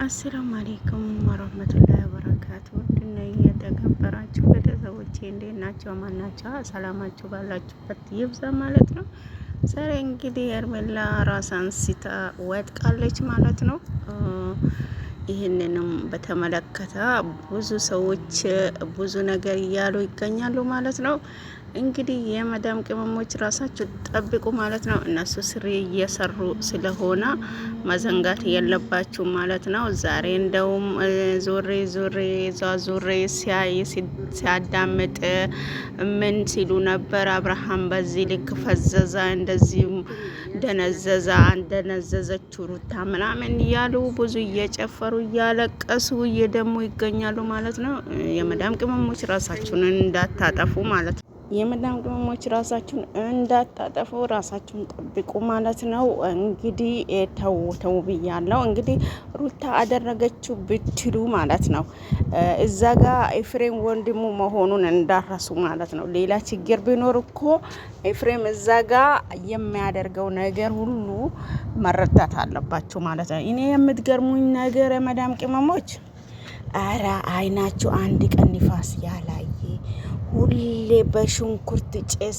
አሰላሙ አለይኩም ወራህመቱላሂ ወበረካቱ። እና የተከበራችሁ ቤተሰቦቼ እንዴት ናቸው? ማን ናቸው? ሰላማችሁ ባላችሁበት ይብዛ ማለት ነው። ዛሬ እንግዲህ ሄርሜላ ራሷን ስታ ወድቃለች ማለት ነው። ይህንንም በተመለከተ ብዙ ሰዎች ብዙ ነገር እያሉ ይገኛሉ ማለት ነው። እንግዲህ የመዳም ቅመሞች ራሳችሁ ጠብቁ ማለት ነው። እነሱ ስሪ እየሰሩ ስለሆነ መዘንጋት የለባችሁ ማለት ነው። ዛሬ እንደውም ዞሬ ሲያዳምጥ ምን ሲሉ ነበር? አብርሃም በዚህ ልክ ፈዘዛ፣ እንደዚሁም ደነዘዘችው ሩታ ምናምን እያሉ ብዙ እየጨፈሩ እያለቀሱ እየደሙ ይገኛሉ ማለት ነው። የመዳም ቅመሞች ራሳችሁን እንዳታጠፉ ማለት ነው። የመዳም ቅመሞች ራሳችሁን እንዳታጠፉ ራሳችሁን ጠብቁ ማለት ነው። እንግዲህ ተው ብያለሁ። እንግዲህ ሩታ አደረገችው ብትሉ ማለት ነው እዛ ጋ ኤፍሬም ወንድሙ መሆኑን እንዳረሱ ማለት ነው። ሌላ ችግር ቢኖር እኮ ኤፍሬም እዛ ጋ የሚያደርገው ነገር ሁሉ መረዳት አለባችሁ ማለት ነው። እኔ የምትገርሙኝ ነገር የመዳም ቅመሞች አረ አይናችሁ አንድ ቀን ንፋስ ያላየ ሁሌ በሽንኩርት ጭስ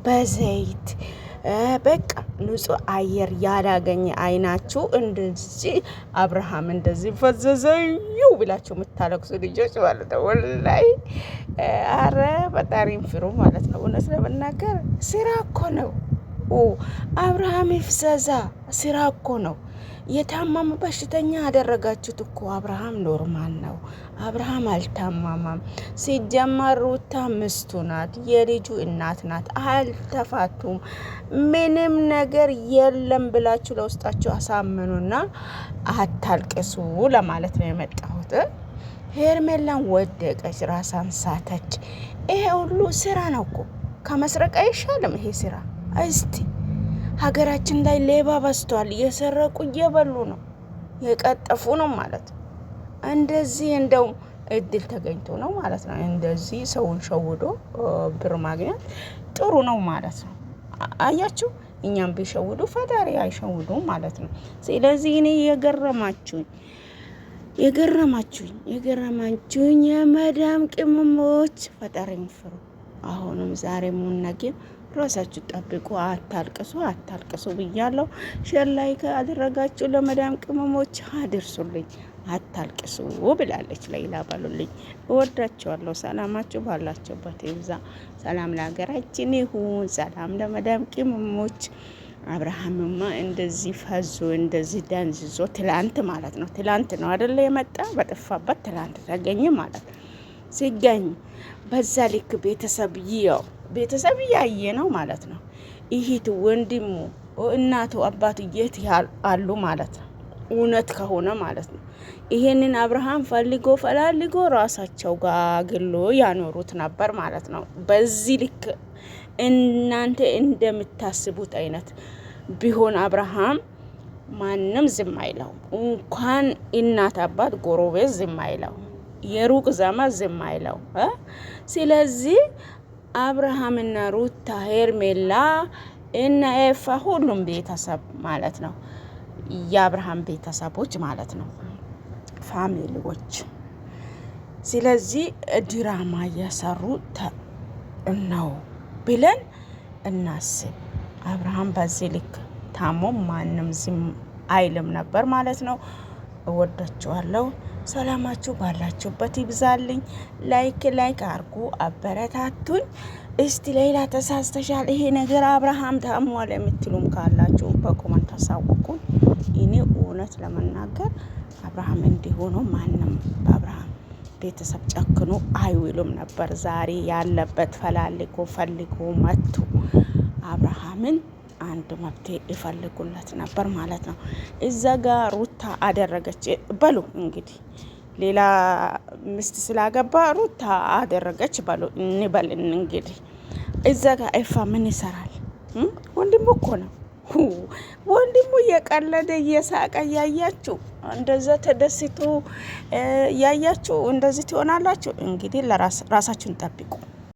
በዘይት በቃ ንጹህ አየር ያላገኘ አይናችሁ እንደዚህ አብርሃም እንደዚህ ፈዘዘዩ ብላችሁ የምታለቅሱ ልጆች ማለት ነው። ወላሂ አረ ፈጣሪን ፍሩ ማለት ነው። እውነት ለመናገር ስራ እኮ ነው። አብርሃም ይፍዘዛ ስራ እኮ ነው። የታመመ በሽተኛ አደረጋችሁት እኮ። አብርሃም ኖርማል ነው። አብርሃም አልታማማም። ሲጀመር ሩታ ምስቱ ናት፣ የልጁ እናት ናት። አልተፋቱም። ምንም ነገር የለም ብላችሁ ለውስጣችሁ አሳምኑና አታልቅሱ ለማለት ነው የመጣሁት። ሄርሜላን ወደቀች፣ ራሳን ሳተች። ይሄ ሁሉ ስራ ነው እኮ። ከመስረቅ አይሻልም ይሄ ስራ? እስቲ ሀገራችን ላይ ሌባ በዝቷል። እየሰረቁ እየበሉ ነው፣ የቀጠፉ ነው ማለት ነው። እንደዚህ እንደው እድል ተገኝቶ ነው ማለት ነው። እንደዚህ ሰውን ሸውዶ ብር ማግኘት ጥሩ ነው ማለት ነው። አያችሁ፣ እኛም ቢሸውዱ ፈጣሪ አይሸውዱም ማለት ነው። ስለዚህ እኔ የገረማችሁኝ የመዳም ቅመሞች ፈጣሪን ፍሩ። አሁንም ዛሬም ነገም ራሳችሁ ጠብቁ። አታልቅሱ ብያለሁ። ሼር ላይክ አደረጋችሁ ለመዳም ቅመሞች አድርሱልኝ። አታልቅሱ ብላለች ሌላ በሉልኝ። እወዳችኋለሁ። ሰላማችሁ ባላችሁበት ይብዛ። ሰላም ለሀገራችን ይሁን። ሰላም ለመዳም ቅመሞች። አብርሃምማ እንደዚህ ፈዞ እንደዚህ ደንዝዞ ትላንት ማለት ነው። ትላንት ነው አይደለ የመጣ በጠፋበት ትላንት ተገኘ ማለት ነው። ሲገኝ በዛ ልክ ቤተሰብ እያየ ነው ማለት ነው። ይሂቱ ወንድሙ እናቱ አባቱ የት አሉ ማለት ነው። እውነት ከሆነ ማለት ነው። ይሄንን አብርሃም ፈላልጎ ራሳቸው ጋር ግሎ ያኖሩት ነበር ማለት ነው። በዚህ ልክ እናንተ እንደምታስቡት አይነት ቢሆን አብርሃም ማንም ዝም አይለው። እንኳን እናት አባት ጎረቤት ዝም አይለው፣ የሩቅ ዘመድ ዝም አይለው። ስለዚህ አብርሃምና ሩታ፣ ሄርሜላ እና ኤፋ ሁሉም ቤተሰብ ማለት ነው። የአብርሃም ቤተሰቦች ማለት ነው፣ ፋሚሊዎች። ስለዚህ ድራማ እየሰሩ ነው ብለን እናስብ። አብርሃም በዚህ ልክ ታሞ ማንም ዝም አይልም ነበር ማለት ነው። እወዳችኋለሁ። ሰላማችሁ ባላችሁበት ይብዛልኝ። ላይክ አርጉ፣ አበረታቱኝ። እስቲ ሌላ ተሳስተሻል፣ ይሄ ነገር አብርሃም ታሟል የምትሉም ካላችሁ በኮመንት አሳውቁኝ። እኔ እውነት ለመናገር አብርሃም እንዲሆኑ ማንም በአብርሃም ቤተሰብ ጨክኖ አይውሉም ነበር። ዛሬ ያለበት ፈልጎ መጥቶ አብርሃምን አንድ መብቴ ይፈልጉለት ነበር ማለት ነው። እዛ ጋር ሩታ አደረገች በሉ እንግዲህ ሌላ ሚስት ስላገባ ሩታ አደረገች በሉ እንበል እንግዲህ። እዛ ጋር ኤፋ ምን ይሰራል? ወንድሙ እኮ ነው። ወንድሙ እየቀለደ እየሳቀ ያያችሁ፣ እንደዛ ተደስቶ ያያችሁ፣ እንደዚህ ትሆናላችሁ። እንግዲህ ራሳችሁን ጠብቁ።